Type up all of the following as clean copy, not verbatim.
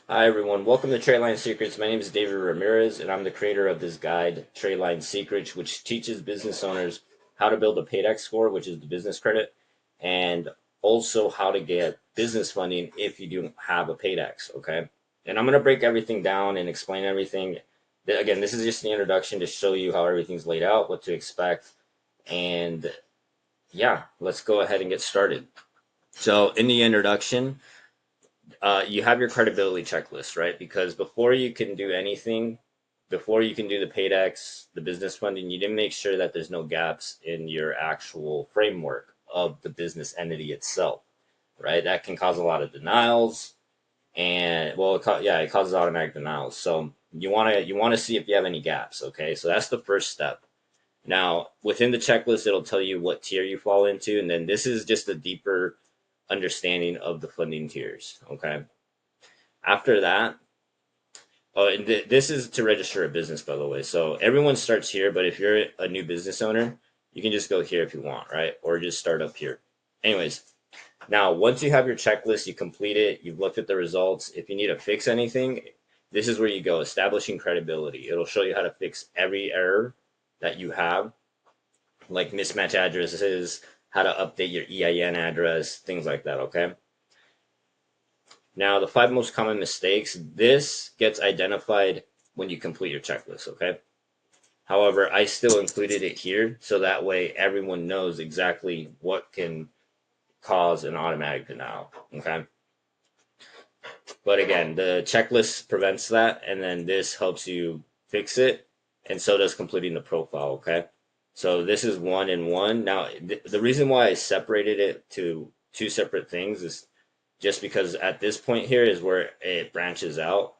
Hi everyone, welcome to Tradeline Secrets. My name is David Ramirez, and I'm the creator of this guide, Tradeline Secrets, which teaches business owners how to build a paydex score, which is the business credit, and also how to get business funding if you don't have a paydex. Okay, and I'm gonna break everything down and explain everything. Again, this is just the introduction to show you how everything's laid out, what to expect, and yeah, let's go ahead and get started. So, in the introduction, you have your credibility checklist, right? Because before you can do anything, before you can do the paydex, the business funding, you need to make sure that there's no gaps in your actual framework of the business entity itself, right? That can cause a lot of denials, and well, it causes automatic denials. So you want to see if you have any gaps. Okay, so that's the first step. Now, within the checklist, it'll tell you what tier you fall into, and then this is just a deeper understanding of the funding tiers. Okay, after that, oh, and this is to register a business, by the way. So everyone starts here, but if you're a new business owner, you can just go here if you want, right? Or just start up here. Anyways, now once you have your checklist, you complete it, you've looked at the results. If you need to fix anything, this is where you go, establishing credibility. It'll show you how to fix every error that you have, like mismatch addresses, how to update your EIN address, things like that, okay? Now, the five most common mistakes, this gets identified when you complete your checklist, okay? However, I still included it here so that way everyone knows exactly what can cause an automatic denial, okay? But again, the checklist prevents that, and then this helps you fix it, and so does completing the profile, okay? So this is one and one. Now, the reason why I separated it to two separate things is just because at this point here is where it branches out.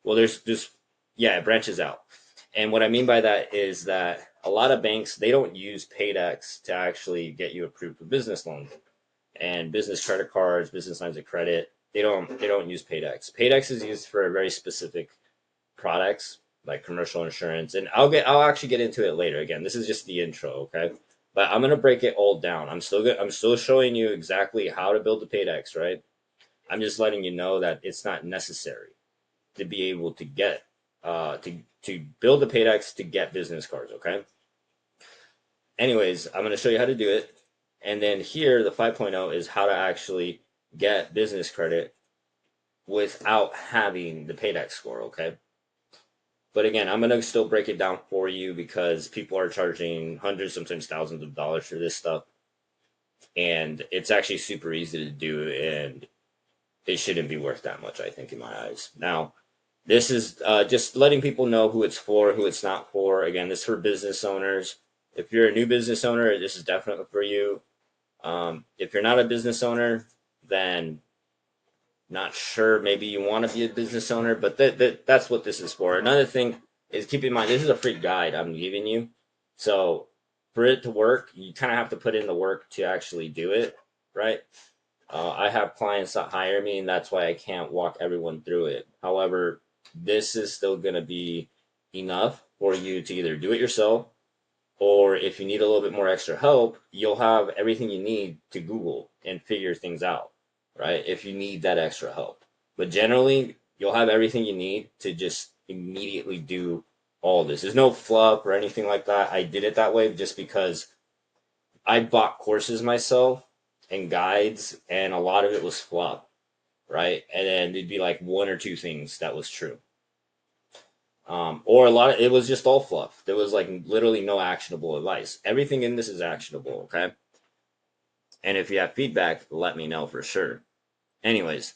Well, there's just, yeah, it branches out. And what I mean by that is that a lot of banks, they don't use Paydex to actually get you approved for business loans and business credit cards, business lines of credit. They don't use Paydex. Paydex is used for very specific products like commercial insurance, and I'll actually get into it later. Again, this is just the intro, okay? But I'm gonna break it all down. I'm still showing you exactly how to build the Paydex, right? I'm just letting you know that it's not necessary to be able to get to build the Paydex to get business cards, okay? Anyways, I'm going to show you how to do it. And then here, the 5.0 is how to actually get business credit without having the Paydex score, okay? But again, I'm going to still break it down for you because people are charging hundreds, sometimes thousands of dollars for this stuff. And it's actually super easy to do, and it shouldn't be worth that much, I think, in my eyes. Now, this is just letting people know who it's for, who it's not for. Again, this is for business owners. If you're a new business owner, this is definitely for you. If you're not a business owner, then not sure. Maybe you want to be a business owner, but that's what this is for. Another thing is keep in mind this is a free guide I'm giving you. So for it to work, you kind of have to put in the work to actually do it, right? I have clients that hire me, and that's why I can't walk everyone through it. However, this is still going to be enough for you to either do it yourself, or if you need a little bit more extra help, you'll have everything you need to Google and figure things out, right? If you need that extra help. But generally, you'll have everything you need to just immediately do all this. There's no fluff or anything like that. I did it that way just because I bought courses myself and guides, and a lot of it was fluff, right? And then it'd be like one or two things that was true. Or a lot of it was just all fluff. There was like literally no actionable advice. Everything in this is actionable, okay? And if you have feedback, let me know for sure. Anyways,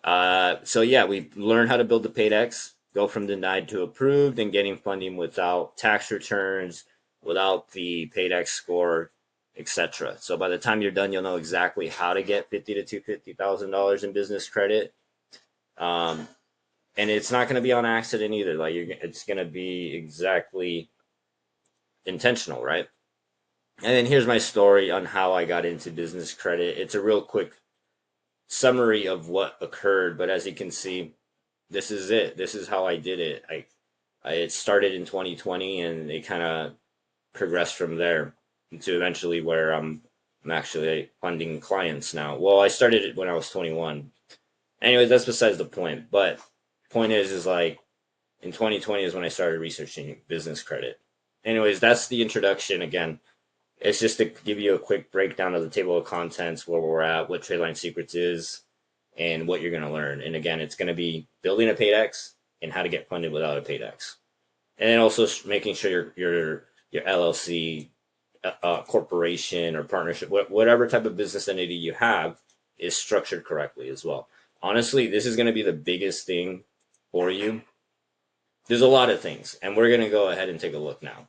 so yeah, we learned how to build the Paydex, go from denied to approved, and getting funding without tax returns, without the Paydex score, etc. So by the time you're done, you'll know exactly how to get $50,000 in business credit. Um, and it's not going to be on accident either. Like it's going to be exactly intentional, right? And then here's my story on how I got into business credit. It's a real quick summary of what occurred, but as you can see, this is it. This is how I did it. It started in 2020, and it kind of progressed from there to eventually where I'm actually funding clients now. Well, I started it when I was 21, Anyways, that's besides the point. But point is like in 2020 is when I started researching business credit. Anyways, that's the introduction. Again, it's just to give you a quick breakdown of the table of contents, where we're at, what Tradeline Secrets is, and what you're going to learn. And again, it's going to be building a PAYDEX and how to get funded without a PAYDEX. And then also making sure your LLC, corporation or partnership, whatever type of business entity you have, is structured correctly as well. Honestly, this is going to be the biggest thing for you. There's a lot of things, and we're going to go ahead and take a look now.